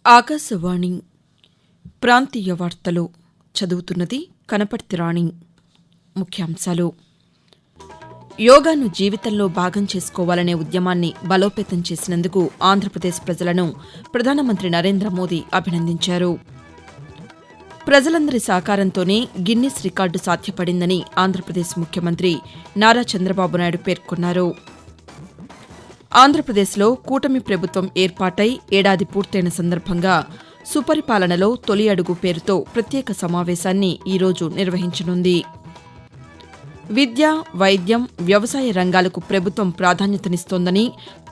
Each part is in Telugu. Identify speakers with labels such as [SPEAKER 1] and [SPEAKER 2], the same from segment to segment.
[SPEAKER 1] ఆకాశవాణి ప్రాంతీయ వార్తలు చదువుతున్నది కనపర్తి రాణి. ముఖ్యాంశాలు: యోగాను జీవితంలో భాగం చేసుకోవాలనే ఉద్యమాన్ని బలోపేతం చేసినందుకు ఆంధ్రప్రదేశ్ ప్రజలను ప్రధానమంత్రి నరేంద్ర మోదీ అభినందించారు. ప్రజలందరి సహకారంతోనే గిన్నిస్ రికార్డు సాధ్యపడిందని ఆంధ్రప్రదేశ్ ముఖ్యమంత్రి నారా చంద్రబాబు నాయుడు పేర్కొన్నారు. ఆంధ్రప్రదేశ్లో కూటమి ప్రభుత్వం ఏర్పాటై ఏడాది పూర్తయిన సందర్భంగా సుపరిపాలనలో తొలి అడుగు పేరుతో ప్రత్యేక సమావేశాన్ని ఈరోజు నిర్వహించనుంది. విద్య, వైద్యం, వ్యవసాయ రంగాలకు ప్రభుత్వం ప్రాధాన్యతనిస్తోందని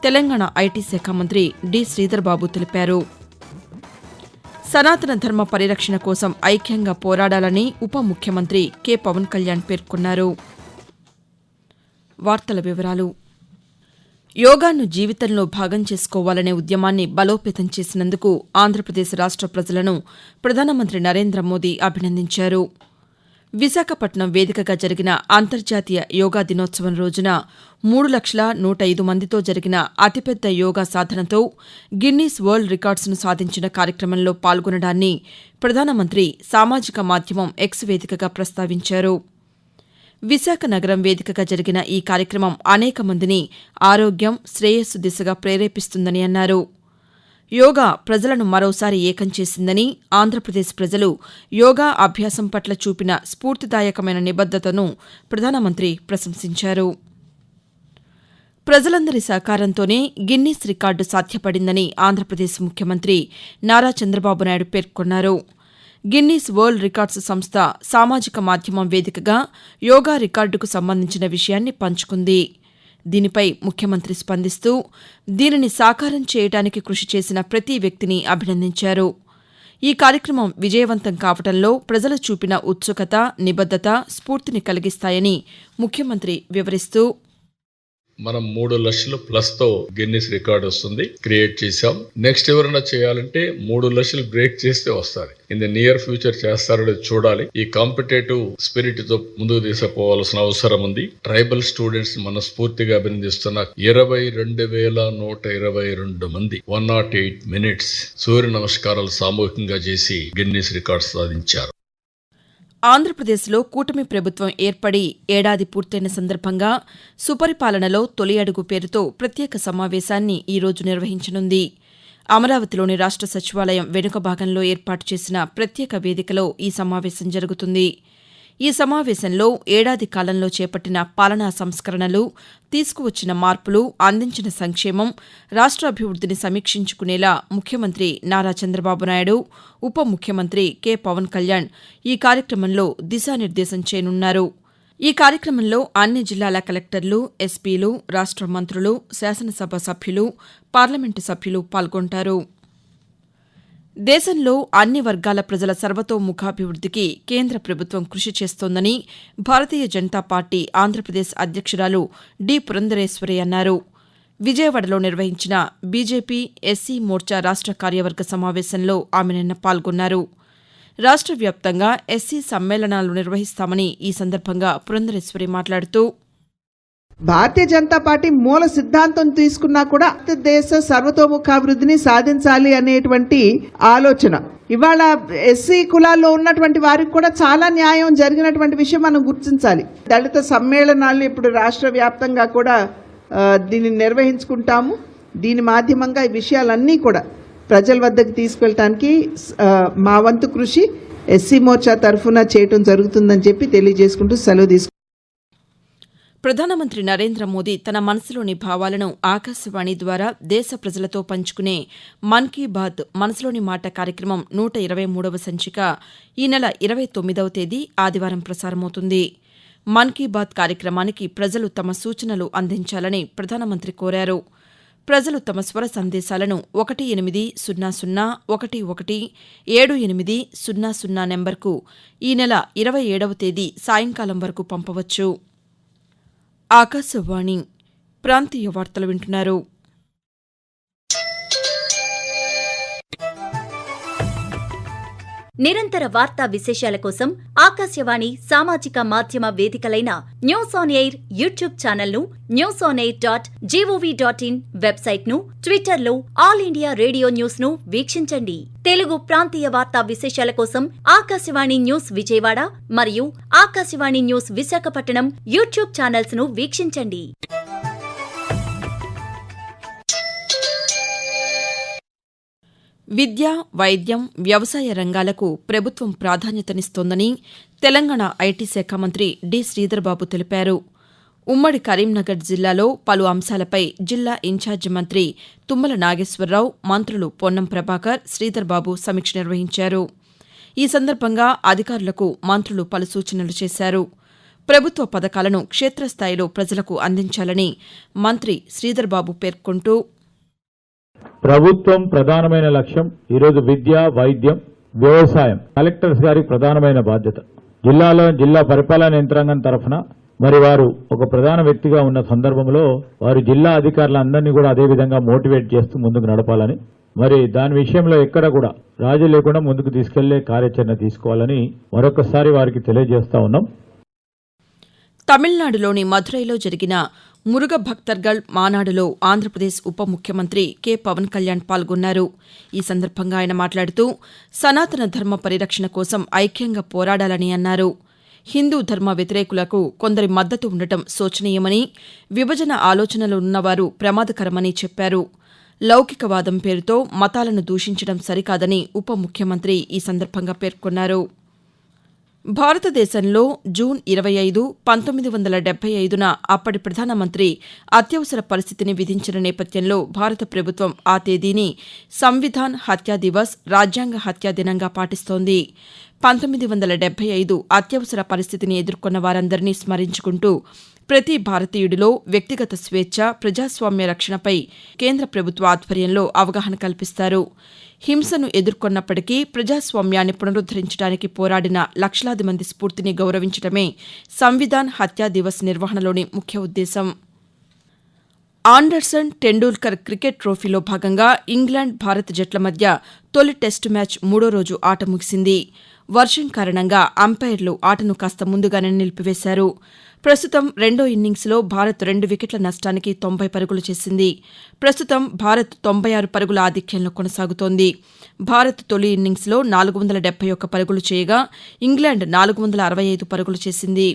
[SPEAKER 1] తెలంగాణ ఐటీ శాఖ మంత్రి డి. శ్రీధర్బాబు తెలిపారు. సనాతన ధర్మ పరిరక్షణ కోసం ఐక్యంగా పోరాడాలని ఉప ముఖ్యమంత్రి కె. పవన్ కళ్యాణ్ పేర్కొన్నారు. వార్తల వివరాలు: యోగాను జీవితంలో భాగం చేసుకోవాలనే ఉద్యమాన్ని బలోపేతం చేసినందుకు ఆంధ్రప్రదేశ్ రాష్ట ప్రజలను ప్రధానమంత్రి నరేంద్ర మోదీ అభినందించారు. విశాఖపట్నం వేదికగా జరిగిన అంతర్జాతీయ యోగా దినోత్సవం రోజున 3,01,05 మందితో జరిగిన అతిపెద్ద యోగా సాధనతో గిన్నీస్ వరల్డ్ రికార్డ్స్ను సాధించిన కార్యక్రమంలో పాల్గొనడాన్ని ప్రధానమంత్రి సామాజిక మాధ్యమం ఎక్స్ వేదికగా ప్రస్తావించారు. విశాఖ నగరం వేదికగా జరిగిన ఈ కార్యక్రమం అనేక మందిని ఆరోగ్యం, శ్రేయస్సు దిశగా ప్రేరేపిస్తుందని అన్నారు. యోగా ప్రజలను మరోసారి ఏకం చేసిందని, ఆంధ్రప్రదేశ్ ప్రజలు యోగా అభ్యాసం పట్ల చూపిన స్ఫూర్తిదాయకమైన నిబద్దతను ప్రధానమంత్రి ప్రశంసించారు. ప్రజలందరి సహకారంతోనే గిన్నిస్ రికార్డు సాధ్యపడిందని ఆంధ్రప్రదేశ్ ముఖ్యమంత్రి నారా చంద్రబాబు నాయుడు పేర్కొన్నారు. గిన్నీస్ వరల్డ్ రికార్డ్స్ సంస్థ సామాజిక మాధ్యమం వేదికగా యోగా రికార్డుకు సంబంధించిన విషయాన్ని పంచుకుంది. దీనిపై ముఖ్యమంత్రి స్పందిస్తూ దీనిని సాకారం చేయడానికి కృషి చేసిన ప్రతి వ్యక్తిని అభినందించారు. ఈ కార్యక్రమం విజయవంతం కావడంలో ప్రజలు చూపిన ఉత్సుకత, నిబద్దత స్ఫూర్తిని కలిగిస్తాయని ముఖ్యమంత్రి వివరిస్తూ,
[SPEAKER 2] మనం 3 లక్షలు ప్లస్ తో గిన్నిస్ రికార్డ్ వస్తుంది, క్రియేట్ చేశాం. నెక్స్ట్ ఎవరైనా చేయాలంటే 3 లక్షలు బ్రేక్ చేస్తే వస్తారు. ఇన్ ద నియర్ ఫ్యూచర్ చేస్తారో చూడాలి. ఈ కాంపిటేటివ్ స్పిరిట్ తో ముందుకు తీసుకుపోవాల్సిన అవసరం ఉంది. ట్రైబల్ స్టూడెంట్స్ మనస్ఫూర్తిగా అభినందిస్తున్న 22,122 మంది 108 మినిట్స్ సూర్య నమస్కారాలు సామూహికంగా చేసి గిన్నిస్ రికార్డ్ సాధించారు.
[SPEAKER 1] ఆంధ్రప్రదేశ్లో కూటమి ప్రభుత్వం ఏర్పడి ఏడాది పూర్తయిన సందర్భంగా సుపరిపాలనలో తొలి అడుగు పేరుతో ప్రత్యేక సమావేశాన్ని ఈరోజు నిర్వహించనుంది. అమరావతిలోని రాష్ట సచివాలయం వెనుక భాగంలో ఏర్పాటు చేసిన ప్రత్యేక వేదికలో ఈ సమావేశం జరుగుతుంది. ఈ సమావేశంలో ఏడాది కాలంలో చేపట్టిన పాలనా సంస్కరణలు, తీసుకువచ్చిన మార్పులు, అందించిన సంక్షేమం, రాష్ట్రాభివృద్ధిని సమీక్షించుకునేలా ముఖ్యమంత్రి నారా చంద్రబాబు నాయుడు, ఉప ముఖ్యమంత్రి కె. పవన్ కళ్యాణ్ ఈ కార్యక్రమంలో దిశానిర్దేశం చేయనున్నారు. ఈ కార్యక్రమంలో అన్ని జిల్లాల కలెక్టర్లు, ఎస్పీలు, రాష్ట మంత్రులు, శాసనసభ సభ్యులు, పార్లమెంటు సభ్యులు పాల్గొంటారు. దేశంలో అన్ని వర్గాల ప్రజల సర్వతోముఖాభివృద్ధికి కేంద్ర ప్రభుత్వం కృషి చేస్తోందని భారతీయ జనతా పార్టీ ఆంధ్రప్రదేశ్ అధ్యక్షురాలు డి. పురంధరేశ్వరి అన్నారు. విజయవాడలో నిర్వహించిన బీజేపీ ఎస్సీ మోర్చా రాష్ట కార్యవర్గ సమావేశంలో ఆమె నిన్న పాల్గొన్నారు. రాష్ట వ్యాప్తంగా ఎస్సీ సమ్మేళనాలు నిర్వహిస్తామని ఈ సందర్భంగా పురంధరేశ్వరి మాట్లాడుతూ,
[SPEAKER 3] భారతీయ జనతా పార్టీ మూల సిద్ధాంతం తీసుకున్నా కూడా దేశ సర్వతోముఖాభివృద్ధిని సాధించాలి అనేటువంటి ఆలోచన. ఇవాళ ఎస్సీ కులాల్లో ఉన్నటువంటి వారికి కూడా చాలా న్యాయం జరిగినటువంటి విషయం మనం గుర్తించాలి. దళిత సమ్మేళనాలు ఇప్పుడు రాష్ట్ర వ్యాప్తంగా కూడా దీన్ని నిర్వహించుకుంటాము. దీని మాధ్యమంగా ఈ విషయాలన్నీ కూడా ప్రజల వద్దకు తీసుకెళ్ళటానికి మా వంతు కృషి ఎస్సీ మోర్చా తరఫున చేయటం జరుగుతుందని చెప్పి తెలియజేసుకుంటూ సెలవు తీసుకుంటాం.
[SPEAKER 1] ప్రధానమంత్రి నరేంద్ర మోదీ తన మనసులోని భావాలను ఆకాశవాణి ద్వారా దేశ ప్రజలతో పంచుకునే మన్ కీ బాత్ మనసులోని మాట కార్యక్రమం 123వ సంచిక ఈ నెల 29వ తేదీ ఆదివారం ప్రసారమవుతుంది. మన్ కీ బాత్ కార్యక్రమానికి ప్రజలు తమ సూచనలు అందించాలని ప్రధానమంత్రి కోరారు. ప్రజలు తమ స్వర సందేశాలను 1800117800 నెంబర్కు ఈ నెల 27వ తేదీ సాయంకాలం వరకు పంపవచ్చు. ఆకాశవాణి ప్రాంతీయ వార్తలు వింటున్నారు.
[SPEAKER 4] నిరంతర వార్తా విశేషాల కోసం ఆకాశవాణి సామాజిక మాధ్యమ వేదికలైన news on air YouTube channel ను, newsonair.gov.in వెబ్సైట్ ను, ట్విట్టర్ లో ఆల్ ఇండియా రేడియో న్యూస్ ను వీక్షించండి. తెలుగు ప్రాంతీయ వార్తా విశేషాల కోసం ఆకాశవాణి న్యూస్ విజయవాడ మరియు Akashvani news Visakhapatnam YouTube channels ను వీక్షించండి.
[SPEAKER 1] విద్య, వైద్యం, వ్యవసాయ రంగాలకు ప్రభుత్వం ప్రాధాన్యతనిస్తోందని తెలంగాణ ఐటీ శాఖ మంత్రి డి. శ్రీధర్బాబు తెలిపారు. ఉమ్మడి కరీంనగర్ జిల్లాలో పలు అంశాలపై జిల్లా ఇన్ఛార్జి మంత్రి తుమ్మల నాగేశ్వరరావు, మంత్రులు పొన్నం ప్రభాకర్, శ్రీధర్బాబు సమీక్ష నిర్వహించారు. ఈ సందర్భంగా అధికారులకు మంత్రులు పలు సూచనలు చేశారు. ప్రభుత్వ పథకాలను క్షేత్రస్థాయిలో ప్రజలకు అందించాలని మంత్రి శ్రీధర్బాబు పేర్కొంటూ,
[SPEAKER 5] ప్రభుత్వం ప్రధానమైన లక్ష్యం ఈరోజు విద్య, వైద్యం, వ్యవసాయం కలెక్టర్స్ గారికి ప్రధానమైన బాధ్యత. జిల్లా పరిపాలన యంత్రాంగం తరఫున మరి వారు ఒక ప్రధాన వ్యక్తిగా ఉన్న సందర్భంలో వారు జిల్లా అధికారులందరినీ కూడా అదే విధంగా మోటివేట్ చేస్తూ ముందుకు నడపాలని, మరి దాని విషయంలో ఎక్కడ కూడా రాజీ లేకుండా ముందుకు తీసుకెళ్లే కార్యాచరణ తీసుకోవాలని మరొకసారి వారికి తెలియజేస్తా ఉన్నాం.
[SPEAKER 1] తమిళనాడులోని మదురైలో జరిగిన మురుగ భక్తర్గళ్ మానాడులో ఆంధ్రప్రదేశ్ ఉప ముఖ్యమంత్రి కె. పవన్ కళ్యాణ్ పాల్గొన్నారు. ఈ సందర్భంగా ఆయన మాట్లాడుతూ, సనాతన ధర్మ పరిరక్షణ కోసం ఐక్యంగా పోరాడాలని అన్నారు. హిందూ ధర్మ వ్యతిరేకులకు కొందరి మద్దతు ఉండటం శోచనీయమని, విభజన ఆలోచనలు ఉన్నవారు ప్రమాదకరమని చెప్పారు. లౌకికవాదం పేరుతో మతాలను దూషించడం సరికాదని ఉప ముఖ్యమంత్రి ఈ సందర్భంగా పేర్కొన్నారు. భారతదేశంలో జూన్ 25, 1975న అప్పటి ప్రధానమంత్రి అత్యవసర పరిస్థితిని విధించిన నేపథ్యంలో భారత ప్రభుత్వం ఆ తేదీని సంవిధాన్ హత్యా దివస్, రాజ్యాంగ హత్యా దినంగా పాటిస్తోంది. 1975 అత్యవసర పరిస్థితిని ఎదుర్కొన్న వారందరినీ స్మరించుకుంటూ ప్రతి భారతీయుడిలో వ్యక్తిగత స్వేచ్ఛ, ప్రజాస్వామ్య రక్షణపై కేంద్ర ప్రభుత్వ ఆధ్వర్యంలో అవగాహన కల్పిస్తారు. హింసను ఎదుర్కొన్నప్పటికీ ప్రజాస్వామ్యాన్ని పునరుద్దరించడానికి పోరాడిన లక్షలాది మంది స్ఫూర్తిని గౌరవించడమే సంవిధాన్ హత్యా దివస్ నిర్వహణలోని ముఖ్య ఉద్దేశం. ఆండర్సన్ టెండూల్కర్ క్రికెట్ ట్రోఫీలో భాగంగా ఇంగ్లాండ్, భారత్ జట్ల మధ్య తొలి టెస్టు మ్యాచ్ 3వ రోజు ఆట ముగిసింది. వర్షం కారణంగా అంపైర్లు ఆటను కాస్త ముందుగానే నిలిపివేశారు. ప్రస్తుతం రెండో ఇన్నింగ్స్లో భారత్ 2 వికెట్ల నష్టానికి 90 పరుగులు చేసింది. ప్రస్తుతం భారత్ 96 పరుగుల ఆధిక్యంలో కొనసాగుతోంది. భారత్ తొలి ఇన్నింగ్స్లో 471 పరుగులు చేయగా ఇంగ్లాండ్ 465 పరుగులు చేసింది.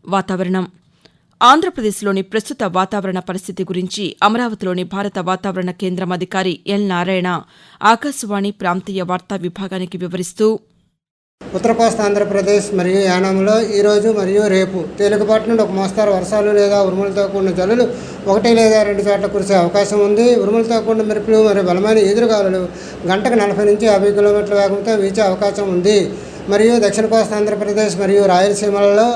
[SPEAKER 1] వాతావరణం. ఆంధ్రప్రదేశ్లోని ప్రస్తుత వాతావరణ పరిస్థితి గురించి అమరావతిలోని భారత వాతావరణ కేంద్రం అధికారి ఎల్. నారాయణ ఆకాశవాణి ప్రాంతీయ వార్తా విభాగానికి వివరిస్తూ,
[SPEAKER 6] ఉత్తర కోస్తా ఆంధ్రప్రదేశ్ మరియు యానాంలో ఈరోజు మరియు రేపు తేలికపాటి నుండి ఒక మోస్తారు వర్షాలు లేదా ఉరుములతో కూడిన జల్లులు 1 లేదా 2 చోట్ల కురిసే అవకాశం ఉంది. ఉరుములతో కూడిన మెరుపులు మరియు బలమైన ఈదురుగాలులు గంటకు 40 నుంచి 50 కిలోమీటర్ల వేగంతో వీచే అవకాశం ఉంది. మరియు దక్షిణ కోస్తా ఆంధ్రప్రదేశ్ మరియు రాయలసీమలలో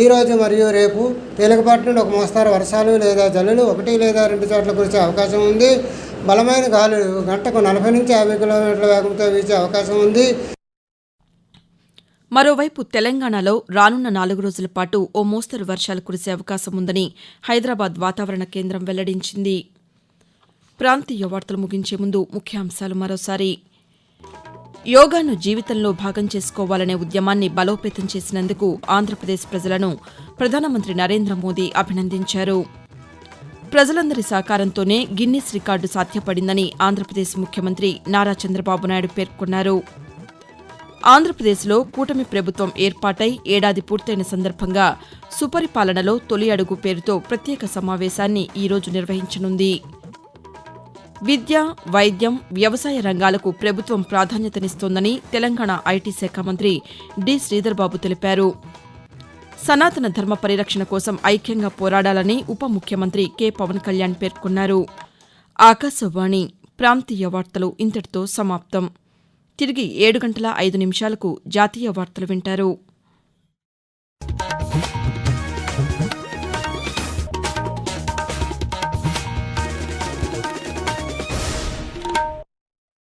[SPEAKER 6] ఈరోజు మరియు రేపు తేలికపాటి నుండి ఒక మోస్తారు వర్షాలు లేదా జల్లులు 1 లేదా 2 చోట్ల కురిసే అవకాశం ఉంది. బలమైన గాలులు గంటకు 40 నుంచి 50 కిలోమీటర్ల వేగంతో వీచే అవకాశం ఉంది.
[SPEAKER 1] మరోవైపు తెలంగాణలో రానున్న 4 రోజుల పాటు ఓ మోస్తరు వర్షాలు కురిసే అవకాశం ఉందని హైదరాబాద్ వాతావరణ కేంద్రం వెల్లడించింది. ప్రాంతీయ వార్తలు ముగించే ముందు ముఖ్యాంశాలు మరోసారి. యోగాను జీవితంలో భాగం చేసుకోవాలనే ఉద్యమాన్ని బలోపేతం చేసినందుకు ఆంధ్రప్రదేశ్ ప్రజలను ప్రధానమంత్రి నరేంద్ర మోదీ అభినందించారు. ప్రజలందరి సహకారంతోనే గిన్నిస్ రికార్డు సాధ్యపడిందని ఆంధ్రప్రదేశ్ ముఖ్యమంత్రి నారా చంద్రబాబు నాయుడు పేర్కొన్నారు. ఆంధ్రప్రదేశ్లో కూటమి ప్రభుత్వం ఏర్పాటై ఏడాది పూర్తయిన సందర్భంగా సుపరిపాలనలో తొలి అడుగు పేరుతో ప్రత్యేక సమావేశాన్ని ఈరోజు నిర్వహించనుంది. విద్య, వైద్యం, వ్యవసాయ రంగాలకు ప్రభుత్వం ప్రాధాన్యతనిస్తోందని తెలంగాణ ఐటీ శాఖ మంత్రి డి. శ్రీధర్బాబు తెలిపారు. సనాతన ధర్మ పరిరక్షణ కోసం ఐక్యంగా పోరాడాలని ఉప ముఖ్యమంత్రి కె. పవన్ కళ్యాణ్ పేర్కొన్నారు. ఆకాశవాణి ప్రాంతీయ వార్తలు ఇంతటితో సమాప్తం. తిరిగి 7 గంటల 5 నిమిషాలకు జాతీయ వార్తలు వింటారు.